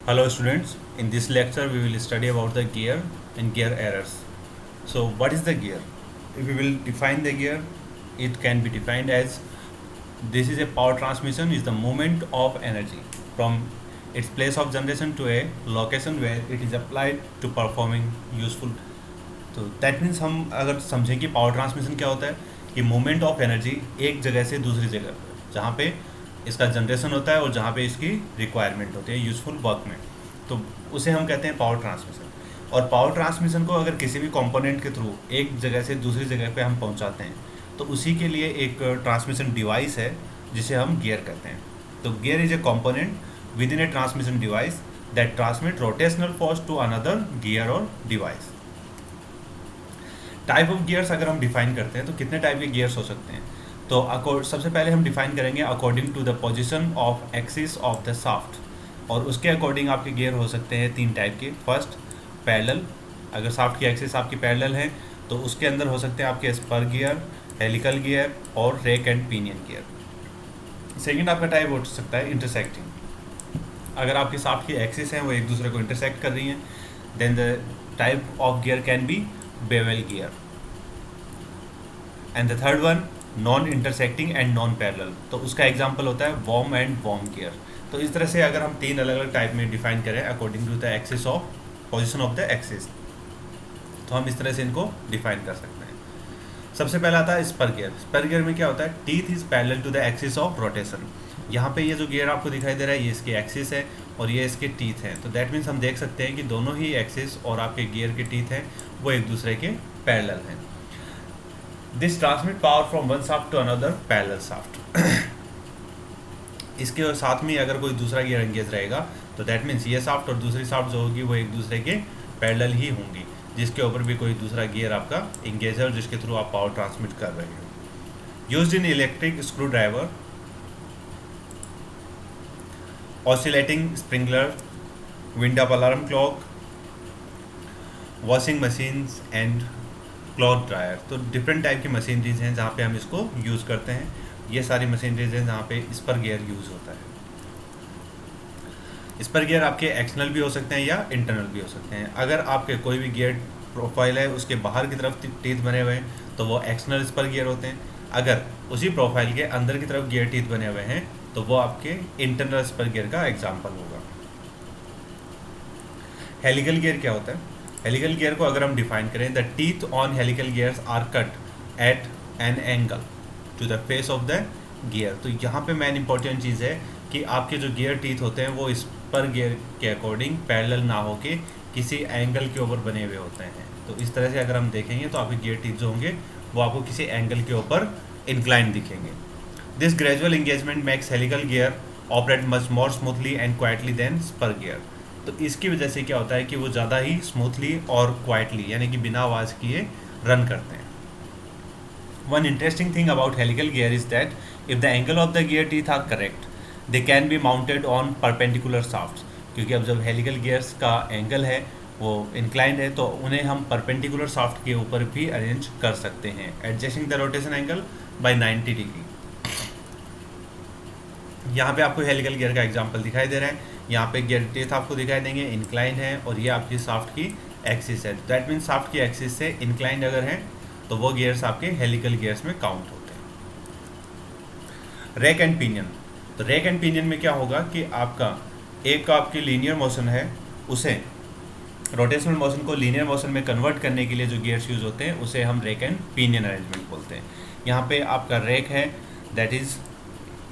Hello students, in this lecture we will study about the gear and gear errors. So what is the gear? If we will define the gear, it can be defined as this is a power transmission is the movement of energy from its place of generation to a location where it is applied to performing useful. तो that means हम अगर समझें कि power transmission क्या होता है कि movement of energy एक जगह से दूसरी जगह पर जहाँ पे इसका जनरेशन होता है और जहाँ पे इसकी रिक्वायरमेंट होती है यूज़फुल वर्क में, तो उसे हम कहते हैं पावर ट्रांसमिशन। और पावर ट्रांसमिशन को अगर किसी भी कंपोनेंट के थ्रू एक जगह से दूसरी जगह पे हम पहुँचाते हैं तो उसी के लिए एक ट्रांसमिशन डिवाइस है जिसे हम गियर कहते हैं। तो gear is a component within a transmission device that transmit rotational force to another gear और डिवाइस। टाइप ऑफ गियर्स अगर हम डिफाइन करते हैं तो कितने टाइप के गियर्स हो सकते हैं, तो सबसे पहले हम डिफाइन करेंगे according to the position of axis of the shaft, और उसके अकॉर्डिंग आपके गियर हो सकते हैं तीन टाइप के। फर्स्ट पैरेलल, अगर शाफ्ट की एक्सिस आपकी पैरेलल है तो उसके अंदर हो सकते हैं आपके स्पर गियर, हेलिकल गियर और rack and pinion gear. Second आपका टाइप हो सकता है इंटरसेक्टिंग, अगर आपकी शाफ्ट की एक्सिस हैं वो एक दूसरे को इंटरसेक्ट कर रही हैं, then the type of gear can be bevel gear. And the third one non intersecting and non parallel, तो उसका एग्जांपल होता है वॉर्म एंड वॉर्म गियर। तो इस तरह से अगर हम तीन अलग अलग टाइप में डिफाइन करें according to the axis of position of the axis, तो हम इस तरह से इनको डिफाइन कर सकते हैं। सबसे पहला आता है स्पर गियर। स्पर गियर में क्या होता है, teeth is parallel to the axis of rotation. यहाँ पे ये जो गियर आपको दिखाई दे रहा है ये इसकी एक्सिस है और ये इसके टीथ हैं, तो दैट मीन्स हम देख सकते हैं कि दोनों ही एक्सिस और आपके गियर के टीथ हैं वो एक दूसरे के पैरेलल हैं। This transmit power from one shaft to another parallel shaft. इसके साथ में अगर कोई दूसरा गियर एंगेज रहेगा तो दैट मीन्स ये शाफ्ट और दूसरी शाफ्ट जो होगी वो एक दूसरे के पैरेलल ही होंगी, जिसके ऊपर भी कोई दूसरा गियर आपका एंगेज है और जिसके थ्रू आप पावर ट्रांसमिट कर रहे हो। Used in electric screw driver, oscillating sprinkler, wind up alarm clock, washing machines and cloth dryer. तो डिफरेंट टाइप की मशीनरीज हैं जहाँ पे हम इसको यूज़ करते हैं। ये सारी मशीनरीज हैं जहाँ पे स्पर गियर यूज़ होता है। स्पर गियर आपके एक्सटर्नल भी हो सकते हैं या इंटरनल भी हो सकते हैं। अगर आपके कोई भी गियर प्रोफाइल है उसके बाहर की तरफ टीथ बने हुए हैं तो वो एक्सटर्नल स्पर गियर होते हैं। अगर उसी प्रोफाइल के अंदर की तरफ गियर टीथ बने हुए हैं तो वो आपके इंटरनल स्पर गियर का एग्जाम्पल होगा। हेलिकल गियर क्या होता है, हेलिकल गियर को अगर हम डिफाइन करें, the teeth on helical gears are cut at an angle to the face of the gear. तो यहाँ पे मेन इंपॉर्टेंट चीज़ है कि आपके जो गियर टीथ होते हैं वो स्पर गियर के अकॉर्डिंग पैरेलल ना होके किसी एंगल के ऊपर बने हुए होते हैं। तो इस तरह से अगर हम देखेंगे तो आपके गियर टीथ जो होंगे वो आपको किसी एंगल के ऊपर इंक्लाइन दिखेंगे। This gradual engagement makes helical gear operate much more smoothly and quietly than spur gear. तो इसकी वजह से क्या होता है कि वो ज़्यादा ही स्मूथली और क्वाइटली यानी कि बिना आवाज़ किए रन करते हैं। One interesting thing about helical gear is that if the angle of the gear teeth are correct they can be mounted on perpendicular shafts. क्योंकि अब जब हेलिकल गियर्स का एंगल है वो इंक्लाइंड है तो उन्हें हम परपेंडिकुलर शाफ्ट के ऊपर भी अरेंज कर सकते हैं, adjusting the rotation angle by 90 degree. यहाँ पे आपको हेलिकल गियर का एग्जांपल दिखाई दे रहा है। यहाँ पे गियर टीथ आपको दिखाई देंगे, इंक्लाइन है और ये आपकी शाफ्ट की एक्सिस है। दैट मीन्स शाफ्ट की एक्सिस से इंक्लाइंड अगर है तो वो गियर्स आपके हेलिकल गियर्स में काउंट होते हैं। रेक एंड पिनियन, तो रेक एंड पिनियन में क्या होगा कि आपका एक का आपकी लीनियर मोशन है उसे रोटेशनल मोशन को लीनियर मोशन में कन्वर्ट करने के लिए जो गियर्स यूज होते हैं उसे हम रेक एंड पिनियन अरेंजमेंट बोलते हैं। यहाँ पे आपका रेक है that is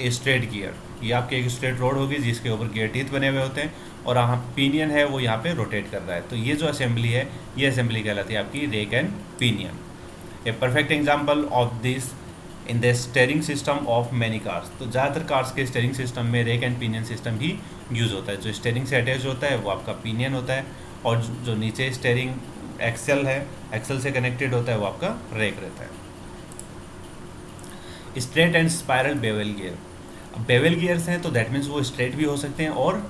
a straight gear, ये आपके एक स्ट्रेट रोड होगी जिसके ऊपर गियर टीथ बने हुए होते हैं और यहाँ पिनियन है वो यहाँ पे रोटेट कर रहा है। तो ये जो असेंबली है ये असेंबली कहलाती है आपकी rack and pinion. A perfect example of this in the steering system of many cars. तो ज़्यादातर कार्स के स्टीयरिंग सिस्टम में रेक एंड पिनियन सिस्टम ही यूज़ होता है। जो स्टीयरिंग से अटैच होता है वो आपका पिनियन होता है और जो नीचे स्टीयरिंग एक्सल है, एक्सल से कनेक्टेड होता है वो आपका रेक रहता है। Straight and spiral bevel gear, अब बेवल गियर्स हैं तो दैट मीन्स वो स्ट्रेट भी हो सकते हैं और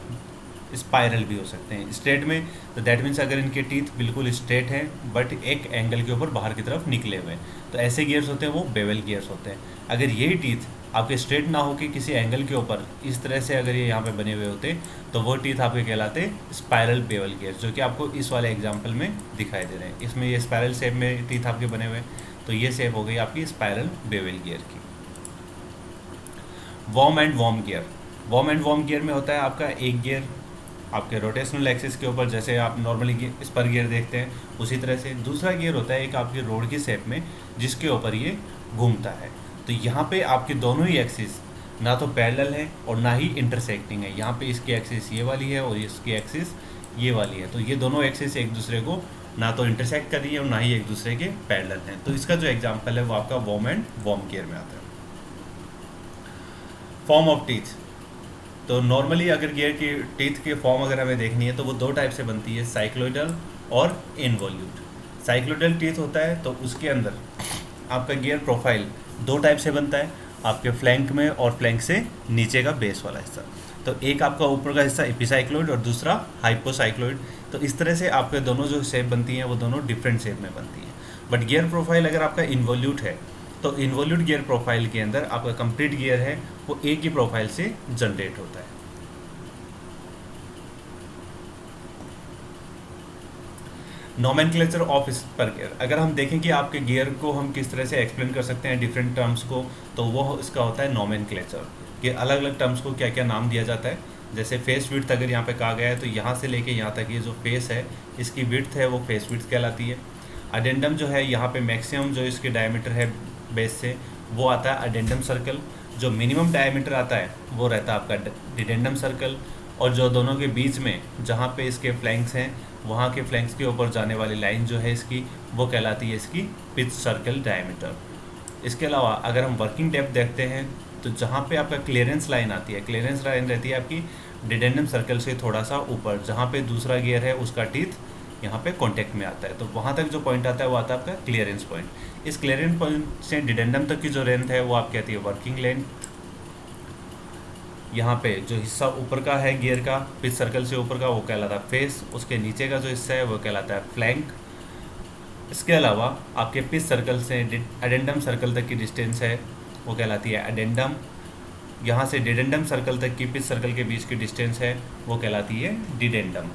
स्पायरल भी हो सकते हैं। स्ट्रेट में तो दैट मीन्स अगर इनके टीथ बिल्कुल स्ट्रेट हैं बट एक एंगल के ऊपर बाहर की तरफ निकले हुए हैं तो ऐसे गियर्स होते हैं वो बेवल गियर्स होते हैं। अगर यही टीथ आपके स्ट्रेट ना होके किसी एंगल के ऊपर इस तरह से अगर ये यहाँ पे बने हुए होते तो वो टीथ आपके कहलाते स्पाइरल बेवल गियर, जो कि आपको इस वाले एग्जांपल में दिखाई दे रहे हैं। इसमें ये स्पाइरल शेप में टीथ आपके बने हुए, तो ये शेप हो गई आपकी स्पाइरल बेवल गियर की। Worm and worm gear. Worm and worm gear में होता है आपका एक गियर आपके रोटेशनल एक्सिस के ऊपर, जैसे आप नॉर्मली स्पर गियर देखते हैं उसी तरह से। दूसरा गियर होता है एक आपकी रोड की शेप में जिसके ऊपर ये घूमता है। तो यहाँ पे आपके दोनों ही एक्सिस ना तो पैरेलल है और ना ही इंटरसेक्टिंग है। यहाँ पे इसकी एक्सिस ये वाली है और इसकी एक्सिस ये वाली है, तो ये दोनों एक्सिस एक दूसरे को ना तो इंटरसेक्ट कर रही है और ना ही एक दूसरे के पैरेलल हैं। तो इसका जो एग्जाम्पल है वो आपका वॉर्म एंड वॉर्म गियर में आता है। Form of teeth. तो नॉर्मली अगर गियर की टीथ की फॉर्म अगर हमें देखनी है तो वो दो टाइप से बनती है, साइक्लोइडल और इनवॉल्यूट। साइक्लोइडल टीथ होता है तो उसके अंदर आपका गियर प्रोफाइल दो टाइप से बनता है, आपके फ्लैंक में और फ्लैंक से नीचे का बेस वाला हिस्सा। तो एक आपका ऊपर का हिस्सा एपिसाइक्लोइड और दूसरा हाइपोसाइक्लोइड। तो इस तरह से आपके दोनों जो शेप बनती हैं वो दोनों डिफरेंट शेप में बनती हैं। बट गियर प्रोफाइल अगर आपका इन्वॉल्यूट है तो इन्वॉल्यूट गियर प्रोफाइल के अंदर आपका कंप्लीट गियर है वो एक ही प्रोफाइल से जनरेट होता है। Nomenclature of spur gear. अगर हम देखें कि आपके गियर को हम किस तरह से एक्सप्लेन कर सकते हैं डिफरेंट टर्म्स को, तो वो इसका होता है नोमेनक्लेचर कि अलग अलग टर्म्स को क्या क्या नाम दिया जाता है। जैसे फेस विड्थ अगर यहाँ पे कहा गया है तो यहाँ से लेके यहाँ तक ये जो फेस है इसकी विड्थ है वो फेस विड्थ कहलाती है। अडेंडम जो है यहाँ पे मैक्सिमम जो इसके डायमीटर है बेस से वो आता है अडेंडम सर्कल। जो मिनिमम डायमीटर आता है वो रहता है आपका डिडेंडम सर्कल। और जो दोनों के बीच में जहाँ पे इसके फ्लैंक्स हैं वहाँ के फ्लैंक्स के ऊपर जाने वाली लाइन जो है इसकी वो कहलाती है इसकी पिच सर्कल डायमीटर। इसके अलावा अगर हम वर्किंग डेप्थ देखते हैं तो जहाँ पे आपका क्लियरेंस लाइन आती है, क्लियरेंस लाइन रहती है आपकी डिडेंडम सर्कल से थोड़ा सा ऊपर, जहाँ पे दूसरा गियर है उसका टीथ यहाँ पे कांटेक्ट में आता है, तो वहाँ तक जो पॉइंट आता है वो आता है आपका क्लियरेंस पॉइंट। इस क्लियरेंस पॉइंट से डिडेंडम तक की जो लेंथ है वो आपकी आती है वर्किंग लेंथ। यहाँ पे जो हिस्सा ऊपर का है गियर का पिच सर्कल से ऊपर का वो कहलाता है फेस, उसके नीचे का जो हिस्सा है वो कहलाता है फ्लैंक। इसके अलावा आपके पिच सर्कल से एडेंडम सर्कल तक की डिस्टेंस है वो कहलाती है एडेंडम। यहाँ से डिडेंडम सर्कल तक की पिच सर्कल के बीच की डिस्टेंस है वो कहलाती है डिडेंडम।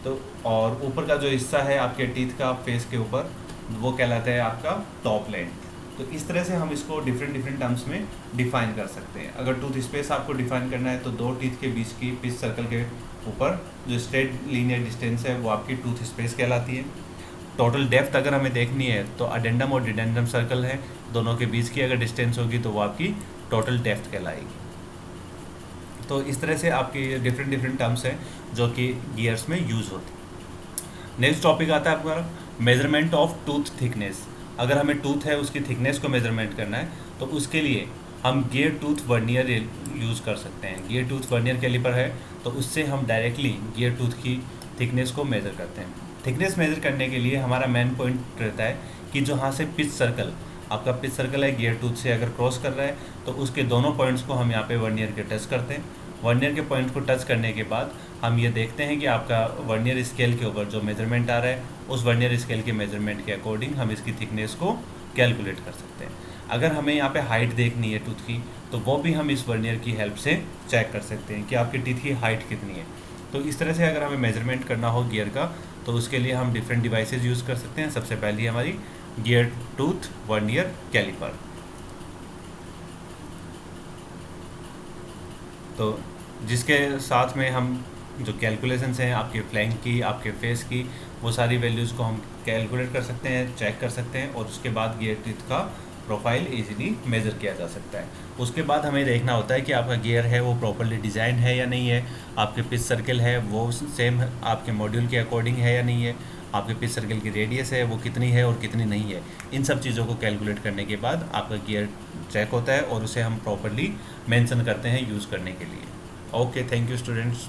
तो और ऊपर का जो हिस्सा है आपके टीथ का फेस के ऊपर वो कहलाता है आपका टॉप लेंथ। तो इस तरह से हम इसको डिफरेंट टर्म्स में डिफाइन कर सकते हैं। अगर टूथ स्पेस आपको डिफाइन करना है तो दो टीथ के बीच की पिच सर्कल के ऊपर जो स्ट्रेट लीनियर डिस्टेंस है वो आपकी टूथ स्पेस कहलाती है। टोटल डेप्थ अगर हमें देखनी है तो अडेंडम और डिडेंडम सर्कल है, दोनों के बीच की अगर डिस्टेंस होगी तो वो आपकी टोटल डेप्थ कहलाएगी। तो इस तरह से आपकी डिफरेंट टर्म्स हैं जो कि गियर्स में यूज़ होती है। नेक्स्ट टॉपिक आता है आपका मेजरमेंट ऑफ टूथ थिकनेस। अगर हमें टूथ है उसकी थिकनेस को मेजरमेंट करना है तो उसके लिए हम गियर टूथ वर्नियर यूज़ कर सकते हैं। गियर टूथ वर्नियर कैलिपर है तो उससे हम डायरेक्टली गियर टूथ की थिकनेस को मेज़र करते हैं। थिकनेस मेज़र करने के लिए हमारा मेन पॉइंट रहता है कि जहाँ से पिच सर्कल आपका पिच सर्कल है गियर टूथ से अगर क्रॉस कर रहा है तो उसके दोनों पॉइंट्स को हम यहाँ पे वर्नियर के टच करते हैं। वर्नियर के पॉइंट को टच करने के बाद हम ये देखते हैं कि आपका वर्नियर स्केल के ऊपर जो मेजरमेंट आ रहा है उस वर्नियर स्केल के मेजरमेंट के अकॉर्डिंग हम इसकी थिकनेस को कैलकुलेट कर सकते हैं। अगर हमें यहाँ पे हाइट देखनी है टूथ की तो वो भी हम इस वर्नियर की हेल्प से चेक कर सकते हैं कि आपके टीथ की हाइट कितनी है। तो इस तरह से अगर हमें मेजरमेंट करना हो गियर का तो उसके लिए हम डिफरेंट डिवाइसेस यूज़ कर सकते हैं। सबसे पहली हमारी गियर टूथ वर्नियर कैलिपर। तो जिसके साथ में हम जो कैलकुलेशंस हैं आपके फ्लैंक की आपके फेस की वो सारी वैल्यूज़ को हम कैलकुलेट कर सकते हैं, चेक कर सकते हैं और उसके बाद गियर टीथ का प्रोफाइल इजीली मेज़र किया जा सकता है। उसके बाद हमें देखना होता है कि आपका गियर है वो प्रॉपर्ली डिज़ाइन है या नहीं है, आपके पिच सर्कल है वो सेम आपके मॉड्यूल के अकॉर्डिंग है या नहीं है, आपके पिच सर्कल की रेडियस है वो कितनी है और कितनी नहीं है। इन सब चीज़ों को कैलकुलेट करने के बाद आपका गियर चेक होता है और उसे हम प्रॉपर्ली मेंशन करते हैं यूज़ करने के लिए। Okay, thank you students.